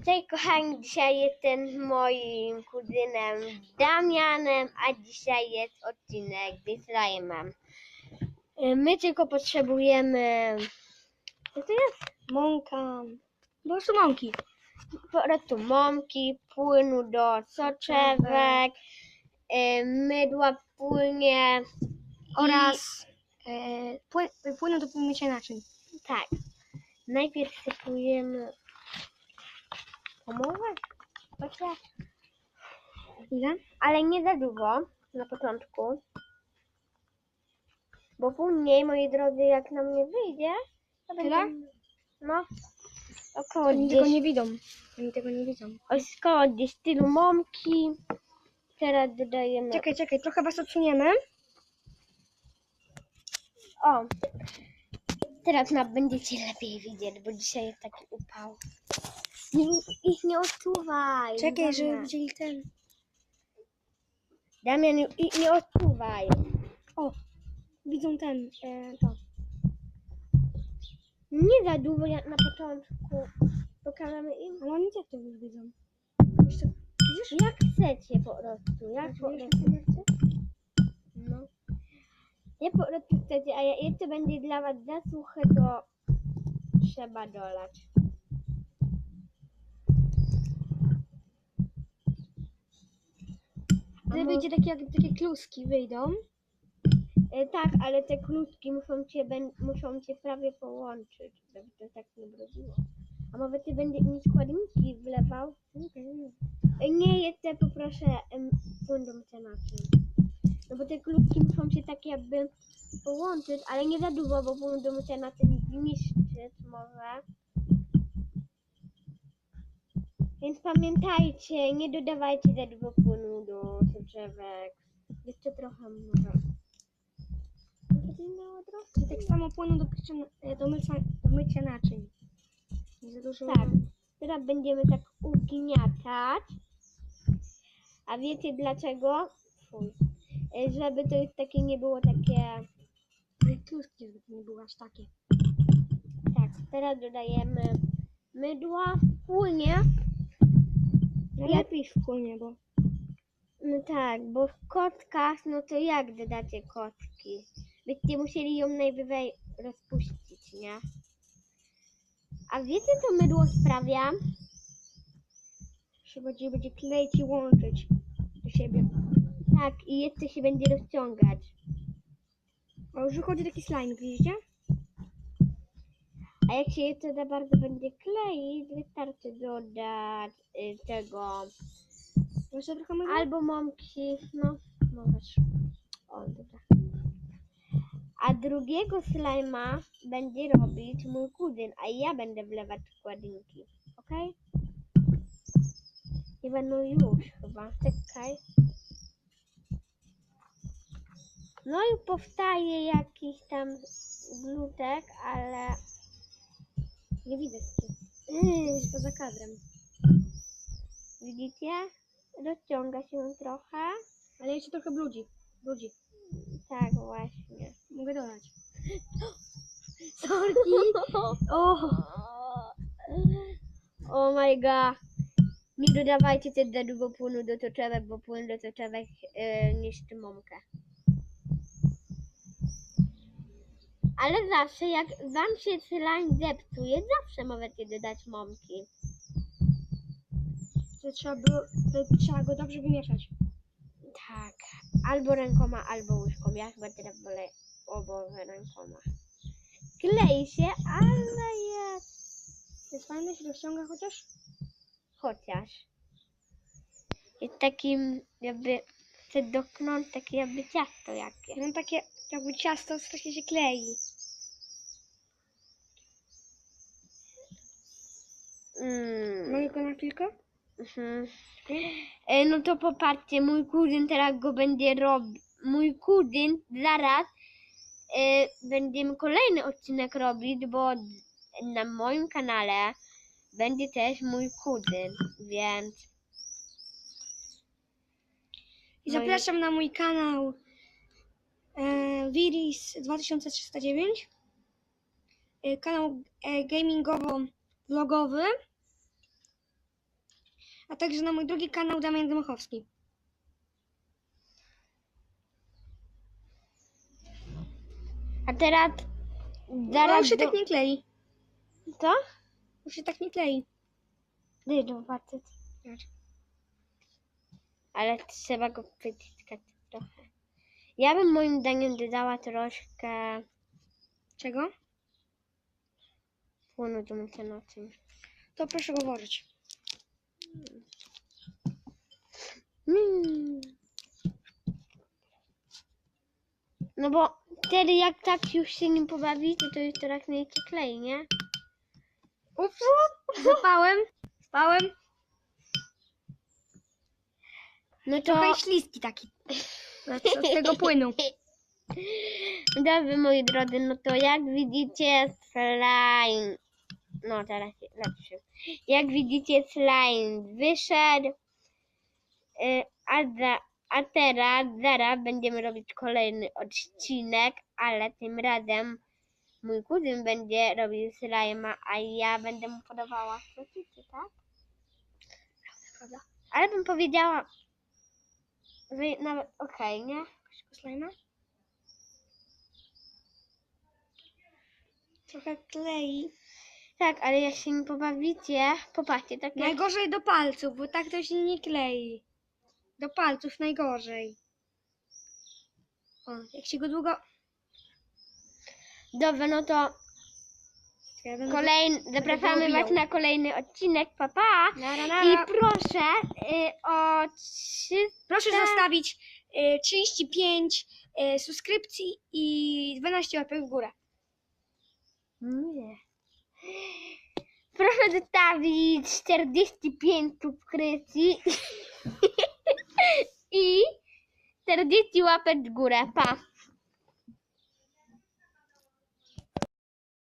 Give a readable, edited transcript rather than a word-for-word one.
Cześć kochani, dzisiaj jestem moim kuzynem Damianem, a dzisiaj jest odcinek z Slime'em. My tylko potrzebujemy, co to jest? Mąka, po prostu mąki. Po prostu mąki, płynu do soczewek, mydła płynie Oraz płynu do mycia naczyń. tak. Najpierw sypujemy pomowę, chociaż, Ile? ale nie za dużo na początku. Bo później, moi drodzy, jak na mnie wyjdzie, to Tyle? będzie, no, około Oni tego 10, nie widzą. Oni tego nie widzą. około 10 tylu mąki. Teraz dodajemy, Czekaj, trochę was odsuniemy. o, teraz będziecie lepiej widzieć, bo dzisiaj jest taki upał. Ich nie odczuwaj. Czekaj, żeby Damian. widzieli ten. Damian, ich nie odczuwaj. O, widzą ten, to. Nie za dużo jak na początku. Pokażemy im. Ale oni też to już widzą. Jeszcze, widzisz? Jak chcecie po prostu. Jak po prostu. No. Nie po prostu chcecie, a jak jeszcze będzie dla was za suche, to trzeba dolać. Wtedy wyjdzie takie kluski wyjdą. Tak, ale te kluski muszą cię prawie połączyć, żeby to tak nie brodziło. A może ty będziesz mi składniki wlewał? Nie, jeszcze poproszę płyn do mycia naczyń. No bo te kluski muszą się tak jakby połączyć, ale nie za dużo, bo płyn do mycia naczyń zniszczyć może. Więc pamiętajcie, nie dodawajcie za dużo płynu do soczewek. Jeszcze trochę może. Tak samo płynu do mycia naczyń. Nie za dużo. Tak. Teraz będziemy tak ugniatać. A wiecie dlaczego? Żeby to już takie nie było takie. Kluski, żeby to nie było aż takie. Tak, teraz dodajemy mydła. Płynie. Lepiej w płynie, bo No tak, bo w kotkach, no to jak dodacie kotki? Byście musieli ją najwyżej rozpuścić, nie? A wiecie co mydło sprawia? że będzie kleić i łączyć do siebie. Tak, i jeszcze się będzie rozciągać. O, już wychodzi taki slime, widzicie? A jak się jeszcze za bardzo będzie kleić, wystarczy dodać tego Jeszcze trochę mydła? albo mąki, no możesz. O, dobra. A drugiego slajma będzie robić mój kuzyn, a ja będę wlewać składniki. Okej? Nie będą już chyba. Czekaj. No i powstaje jakiś tam glutek, ale Nie widać cię. Jest poza kadrem. widzicie? Rozciąga się trochę. Ale jeszcze trochę brudzi. Tak właśnie. Mogę dodać. Sorki. Oh my god. Nie dodawajcie też za dużo płynu do soczewek, bo płyn do soczewek niszczy mąkę. Ale zawsze jak wam się slime zepsuje, zawsze możecie dodać mąki. To trzeba go dobrze wymieszać. Tak. Albo rękoma, albo łyżką. Ja chyba teraz wolę oboje rękoma. Klei się, ale jest. To jest fajne, się rozciąga chociaż? Chociaż. Jest takim jakby, chcę dotknąć takie jakby ciasto jakieś. Mam takie, jakby ciasto strasznie się klei. Mogę go na chwilkę? Mhm. No to popatrzcie, mój kuzyn teraz go będzie robił. Mój kuzyn zaraz będziemy kolejny odcinek robić, bo na moim kanale będzie też mój kuzyn, więc I zapraszam na mój kanał Viris 2309. Kanał gamingowo-vlogowy. a także na mój drugi kanał Damian Dmachowski. A teraz... No, już się tak nie klei. Co? Już się tak nie klei. Daj zobaczyć. Zobacz. Ale trzeba go wyciskać trochę. Ja bym moim zdaniem dodała troszkę Czego? płynu do mycia naczyń. To proszę go włożyć. No bo wtedy jak tak już się nim pobawicie, to już teraz nie się klei, nie? Ups, spałem. No to... Trochę śliski taki. Od tego płynu. Dobrze, moi drodzy, no to jak widzicie slime... No teraz lepszy. Jak widzicie slime wyszedł. A teraz zaraz będziemy robić kolejny odcinek, ale tym razem mój kuzyn będzie robił slime'a, a ja będę mu podawała słodycze, tak? Prawda? Ale bym powiedziała, że nawet okej, nie? Slajma? Trochę klei. Tak, ale jak się nie pobawicie, popatrzcie, tak jak... Najgorzej do palców, bo tak to się nie klei. Do palców najgorzej. O, jak się go długo... Dobra, no to Ja będę zapraszamy go was na kolejny odcinek, papa. Nara. I proszę o 300... Proszę zostawić 35 subskrypcji i 12 łapek w górę. Nie. Proszę zostawić 45 subskrypcji i 40 łapek w górę, pa.